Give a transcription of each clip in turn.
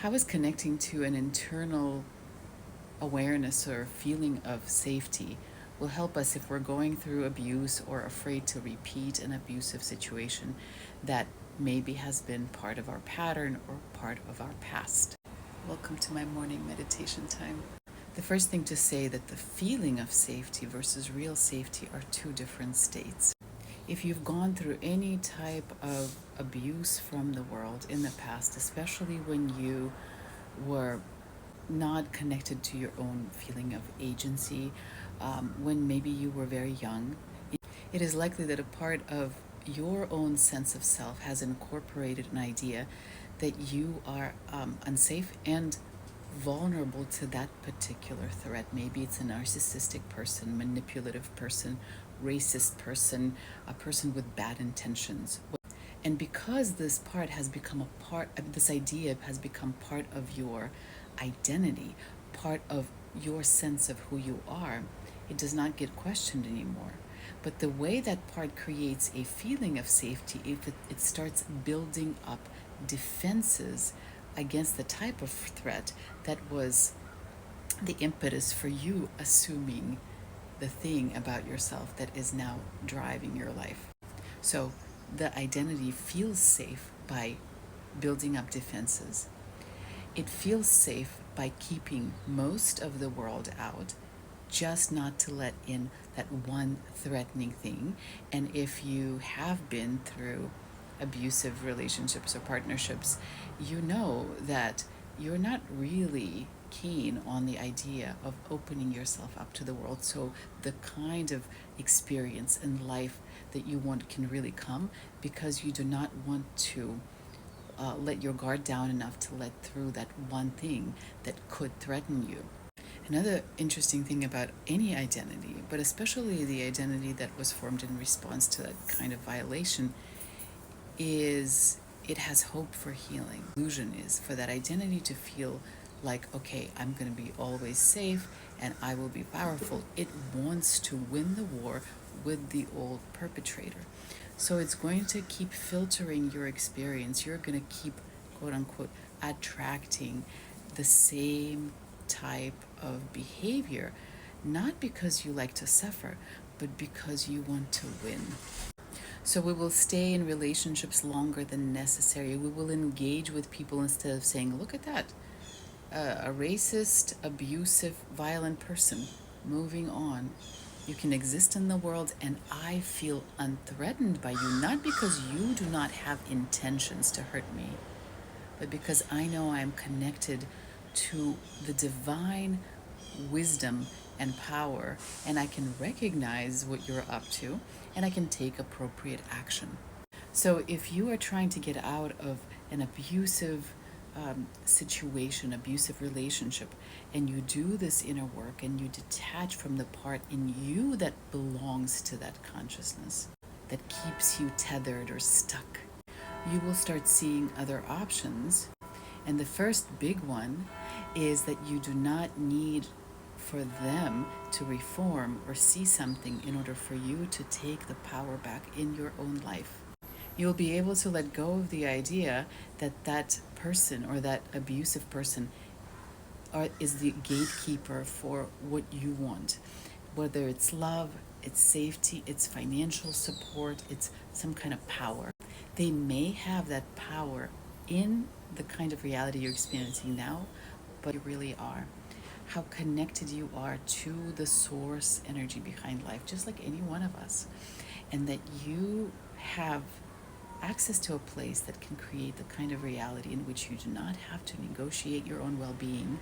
How is connecting to an internal awareness or feeling of safety will help us if we're going through abuse or afraid to repeat an abusive situation that maybe has been part of our pattern or part of our past? Welcome to my morning meditation time. The first thing to say that the feeling of safety versus real safety are two different states. If you've gone through any type of abuse from the world in the past, especially when you were not connected to your own feeling of agency, when maybe you were very young, it is likely that a part of your own sense of self has incorporated an idea that you are unsafe and vulnerable to that particular threat. Maybe it's a narcissistic person, manipulative person, racist person, a person with bad intentions. And because this part has become a part, this idea has become part of your identity, part of your sense of who you are, it does not get questioned anymore. But the way that part creates a feeling of safety, if it starts building up defenses against the type of threat that was the impetus for you assuming the thing about yourself that is now driving your life. So the identity feels safe by building up defenses. It feels safe by keeping most of the world out, just not to let in that one threatening thing. And if you have been through abusive relationships or partnerships, you know that you're not really keen on the idea of opening yourself up to the world. So the kind of experience in life that you want can really come because you do not want to let your guard down enough to let through that one thing that could threaten you. Another interesting thing about any identity, but especially the identity that was formed in response to that kind of violation, is it has hope for healing. Illusion is for that identity to feel like, okay, I'm going to be always safe and I will be powerful. It wants to win the war with the old perpetrator. So it's going to keep filtering your experience. You're going to keep, quote unquote, attracting the same type of behavior, not because you like to suffer, but because you want to win. So we will stay in relationships longer than necessary. We will engage with people instead of saying, look at that, a racist, abusive, violent person. Moving on. You can exist in the world, and I feel unthreatened by you, not because you do not have intentions to hurt me, but because I know I am connected to the divine wisdom and power, and I can recognize what you're up to, and I can take appropriate action. So if you are trying to get out of an abusive situation, abusive relationship, and you do this inner work and you detach from the part in you that belongs to that consciousness, that keeps you tethered or stuck, you will start seeing other options. And the first big one is that you do not need for them to reform or see something in order for you to take the power back in your own life. You'll be able to let go of the idea that that person or that abusive person is the gatekeeper for what you want, whether it's love, it's safety, it's financial support, it's some kind of power. They may have that power in the kind of reality you're experiencing now, but you really are. How connected you are to the source energy behind life, just like any one of us. And that you have access to a place that can create the kind of reality in which you do not have to negotiate your own well being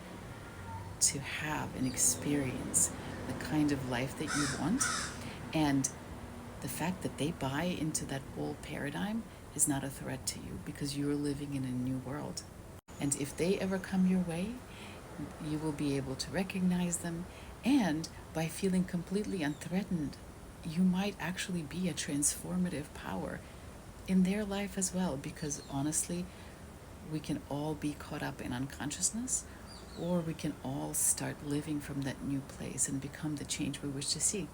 to have and experience the kind of life that you want. And the fact that they buy into that old paradigm is not a threat to you because you're living in a new world. And if they ever come your way, you will be able to recognize them. And by feeling completely unthreatened, you might actually be a transformative power in their life as well. Because honestly, we can all be caught up in unconsciousness, or we can all start living from that new place and become the change we wish to see.